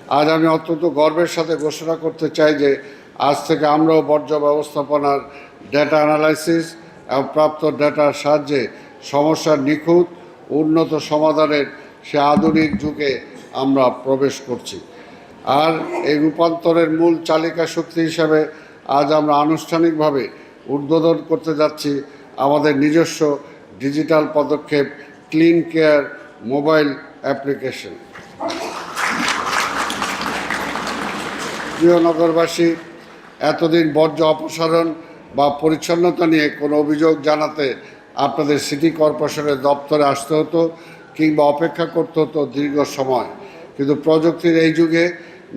আজ আমি অত্যন্ত গর্বের সাথে ঘোষণা করতে চাই যে আজ থেকে আমরাও বর্জ্য ব্যবস্থাপনার ডেটা অ্যানালাইসিস এবং প্রাপ্ত ডেটার সাহায্যে সমস্যার নিখুঁত উন্নত সমাধানের সে আধুনিক যুগে আমরা প্রবেশ করছি। আর এই রূপান্তরের মূল চালিকা শক্তি হিসাবে আজ আমরা আনুষ্ঠানিকভাবে উদ্বোধন করতে যাচ্ছি আমাদের নিজস্ব ডিজিটাল পদক্ষেপ ক্লিন কেয়ার মোবাইল অ্যাপ্লিকেশন। প্রিয় নগরবাসী, এতদিন বর্জ্য অপসারণ বা পরিচ্ছন্নতা নিয়ে কোনো অভিযোগ জানাতে আপনাদের সিটি কর্পোরেশনের দপ্তরে আসতে হতো কিংবা অপেক্ষা করতে হতো দীর্ঘ সময়। কিন্তু প্রযুক্তির এই যুগে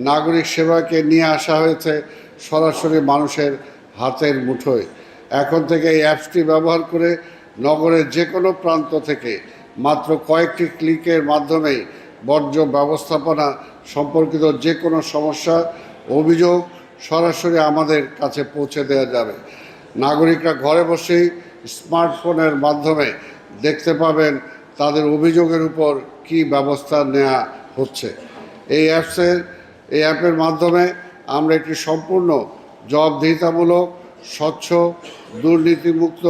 নাগরিক সেবাকে নিয়ে আসা হয়েছে সরাসরি মানুষের হাতের মুঠোয়। এখন থেকে এই অ্যাপসটি ব্যবহার করে নগরের যে কোনো প্রান্ত থেকে মাত্র কয়েকটি ক্লিকের মাধ্যমেই বর্জ্য ব্যবস্থাপনা সম্পর্কিত যে কোনো সমস্যা অভিযোগ সরাসরি আমাদের কাছে পৌঁছে দেওয়া যাবে। নাগরিকরা ঘরে বসেই স্মার্টফোনের মাধ্যমে দেখতে পাবেন তাদের অভিযোগের উপর কী ব্যবস্থা নেওয়া হচ্ছে। এই অ্যাপের মাধ্যমে আমরা একটি সম্পূর্ণ জবাবদিহিতামূলক, স্বচ্ছ, দুর্নীতিমুক্ত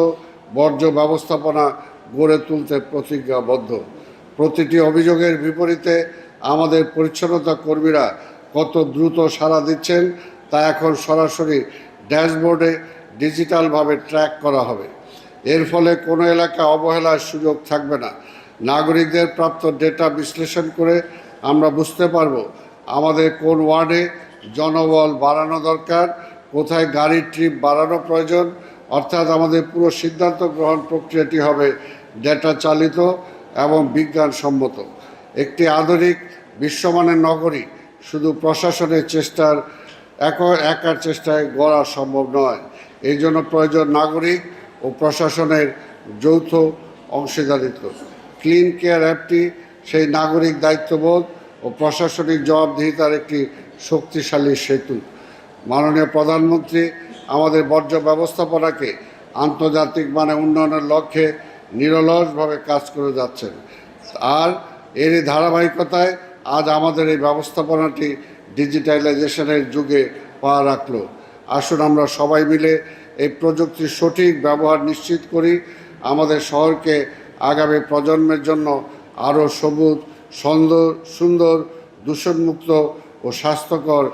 বর্জ্য ব্যবস্থাপনা গড়ে তুলতে প্রতিজ্ঞাবদ্ধ। প্রতিটি অভিযোগের বিপরীতে আমাদের পরিচ্ছন্নতা কর্মীরা কত দ্রুত সাড়া দিচ্ছেন তা এখন সরাসরি ড্যাশবোর্ডে ডিজিটালভাবে ট্র্যাক করা হবে। এর ফলে কোনো এলাকা অবহেলার সুযোগ থাকবে না। নাগরিকদের প্রাপ্ত ডেটা বিশ্লেষণ করে আমরা বুঝতে পারব আমাদের কোন ওয়ার্ডে জনবল বাড়ানো দরকার, কোথায় গাড়ির ট্রিপ বাড়ানো প্রয়োজন। অর্থাৎ আমাদের পুরো সিদ্ধান্ত গ্রহণ প্রক্রিয়াটি হবে ডেটা চালিত এবং বিজ্ঞানসম্মত। একটি আধুনিক বিশ্বমানের নগরী শুধু প্রশাসনের একার চেষ্টায় গড়া সম্ভব নয়। এই জন্য প্রয়োজন নাগরিক ও প্রশাসনের যৌথ অংশীদারিত্ব। ক্লিন কেয়ার অ্যাপটি সেই নাগরিক দায়িত্ববোধ ও প্রশাসনিক জবাবদিহিতার একটি শক্তিশালী সেতু। মাননীয় প্রধানমন্ত্রী আমাদের বর্জ্য ব্যবস্থাপনাকে আন্তর্জাতিক মানে উন্নয়নের লক্ষ্যে নিরলসভাবে কাজ করে যাচ্ছেন। আর এরই ধারাবাহিকতায় আজ আমাদের এই ব্যবস্থাপনাটি ডিজিটালাইজেশনের যুগে পা রাখল। আসুন আমরা সবাই মিলে এই প্রযুক্তির সঠিক ব্যবহার নিশ্চিত করি, আমাদের শহরকে আগামী প্রজন্মের জন্য আরও সবুজ, সুন্দর, দূষণমুক্ত ও স্বাস্থ্যকর